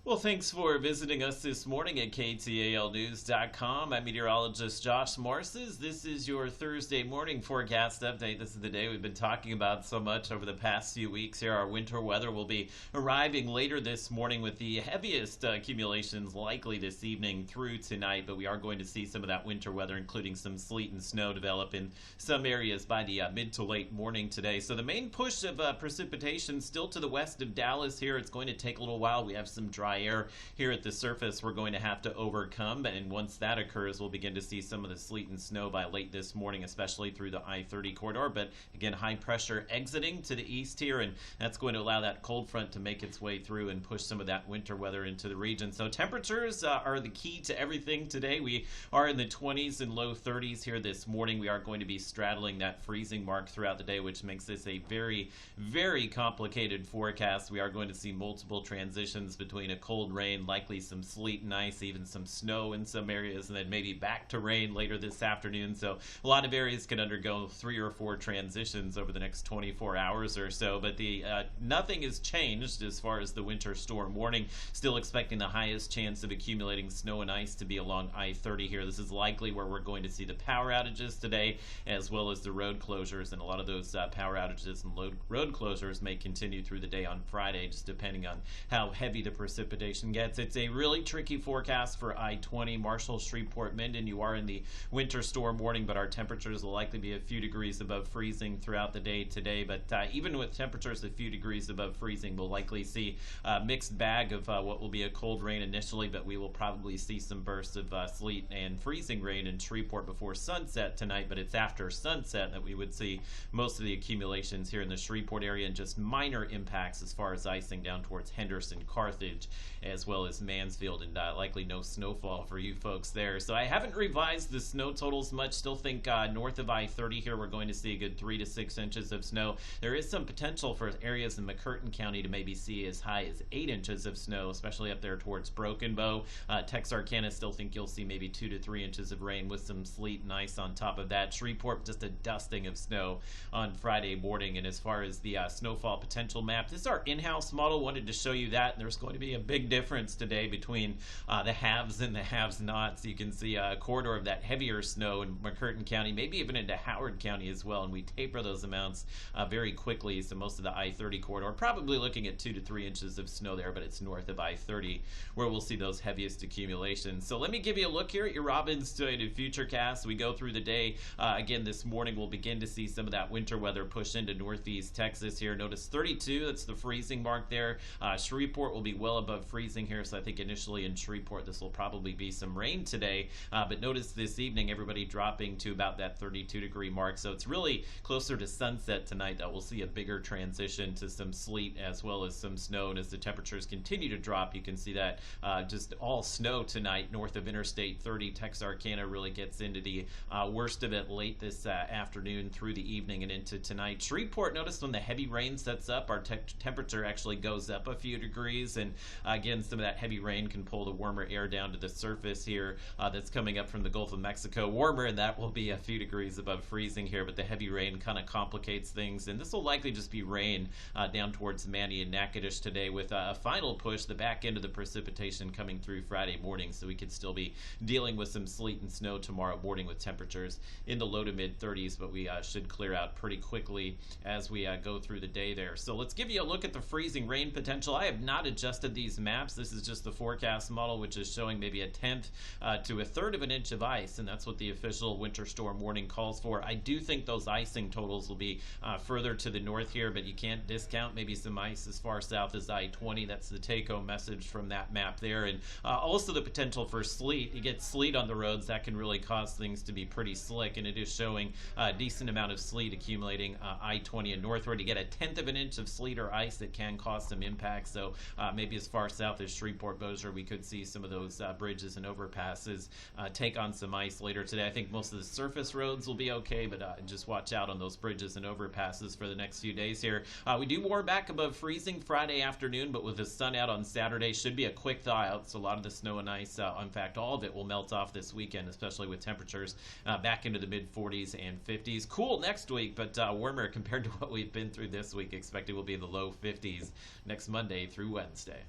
Well, thanks for visiting us this morning at KTALnews.com. I'm meteorologist Josh Morses. This is your Thursday morning forecast update. This is the day we've been talking about so much over the past few weeks here. Our winter weather will be arriving later this morning with the heaviest accumulations likely this evening through tonight, but we are going to see some of that winter weather, including some sleet and snow, develop in some areas by the mid to late morning today. So the main push of precipitation still to the west of Dallas here. It's going to take a little while. We have some dry air here at the surface we're going to have to overcome, and once that occurs, we'll begin to see some of the sleet and snow by late this morning, especially through the I-30 corridor. But again, high pressure exiting to the east here, and that's going to allow that cold front to make its way through and push some of that winter weather into the region. So temperatures are the key to everything today. We are in the 20s and low 30s here this morning. We are going to be straddling that freezing mark throughout the day, which makes this a very, very complicated forecast. We are going to see multiple transitions between a cold rain, likely some sleet and ice, even some snow in some areas, and then maybe back to rain later this afternoon. So a lot of areas can undergo 3 or 4 transitions over the next 24 hours or so, but nothing has changed as far as the winter storm warning. Still expecting the highest chance of accumulating snow and ice to be along I-30 here. This is likely where we're going to see the power outages today, as well as the road closures, and a lot of those power outages and road closures may continue through the day on Friday, just depending on how heavy the precipitation gets. It's a really tricky forecast for I-20, Marshall, Shreveport, Minden. You are in the winter storm warning, but our temperatures will likely be a few degrees above freezing throughout the day today. But even with temperatures a few degrees above freezing, we'll likely see a mixed bag of what will be a cold rain initially, but we will probably see some bursts of sleet and freezing rain in Shreveport before sunset tonight. But it's after sunset that we would see most of the accumulations here in the Shreveport area, and just minor impacts as far as icing down towards Henderson, Carthage, as well as Mansfield, and likely no snowfall for you folks there. So I haven't revised the snow totals much. Still think north of I-30 here we're going to see a good 3 to 6 inches of snow. There is some potential for areas in McCurtain County to maybe see as high as 8 inches of snow, especially up there towards Broken Bow. Texarkana, still think you'll see maybe 2 to 3 inches of rain with some sleet and ice on top of that. Shreveport, just a dusting of snow on Friday morning. And as far as the snowfall potential map, this is our in-house model. Wanted to show you that, and there's going to be a big difference today between the haves and the have-nots. You can see a corridor of that heavier snow in McCurtain County, maybe even into Howard County as well, and we taper those amounts very quickly. So most of the I-30 corridor, probably looking at 2 to 3 inches of snow there, but it's north of I-30 where we'll see those heaviest accumulations. So let me give you a look here at your Robins-Toyota Futurecast. We go through the day. Again, this morning we'll begin to see some of that winter weather push into northeast Texas here. Notice 32, that's the freezing mark there. Shreveport will be well above freezing here, so I think initially in Shreveport this will probably be some rain today, but notice this evening everybody dropping to about that 32-degree mark, so it's really closer to sunset tonight that we'll see a bigger transition to some sleet as well as some snow. And as the temperatures continue to drop, you can see that just all snow tonight north of Interstate 30. Texarkana really gets into the worst of it late this afternoon through the evening and into tonight. Shreveport, notice when the heavy rain sets up, our temperature actually goes up a few degrees, and again, some of that heavy rain can pull the warmer air down to the surface here that's coming up from the Gulf of Mexico. Warmer, and that will be a few degrees above freezing here, but the heavy rain kind of complicates things, and this will likely just be rain down towards Manny and Natchitoches today, with a final push, the back end of the precipitation coming through Friday morning, so we could still be dealing with some sleet and snow tomorrow morning with temperatures in the low to mid 30s, but we should clear out pretty quickly as we go through the day there. So let's give you a look at the freezing rain potential. I have not adjusted these maps. This is just the forecast model, which is showing maybe a 1/10 to a 1/3 of an inch of ice, and that's what the official winter storm warning calls for. I do think those icing totals will be further to the north here, but you can't discount maybe some ice as far south as I-20. That's the take-home message from that map there. And also the potential for sleet. You get sleet on the roads, that can really cause things to be pretty slick, and it is showing a decent amount of sleet accumulating I-20 and northward. You get a 1/10 of an inch of sleet or ice, that can cause some impact. So maybe as far south as Shreveport, Bossier, we could see some of those bridges and overpasses take on some ice later today. I think most of the surface roads will be okay, but just watch out on those bridges and overpasses for the next few days here. We do warm back above freezing Friday afternoon, but with the sun out on Saturday, should be a quick thaw out. So a lot of the snow and ice, in fact, all of it will melt off this weekend, especially with temperatures back into the mid 40s and 50s. Cool next week, but warmer compared to what we've been through this week. Expected will be the low 50s next Monday through Wednesday.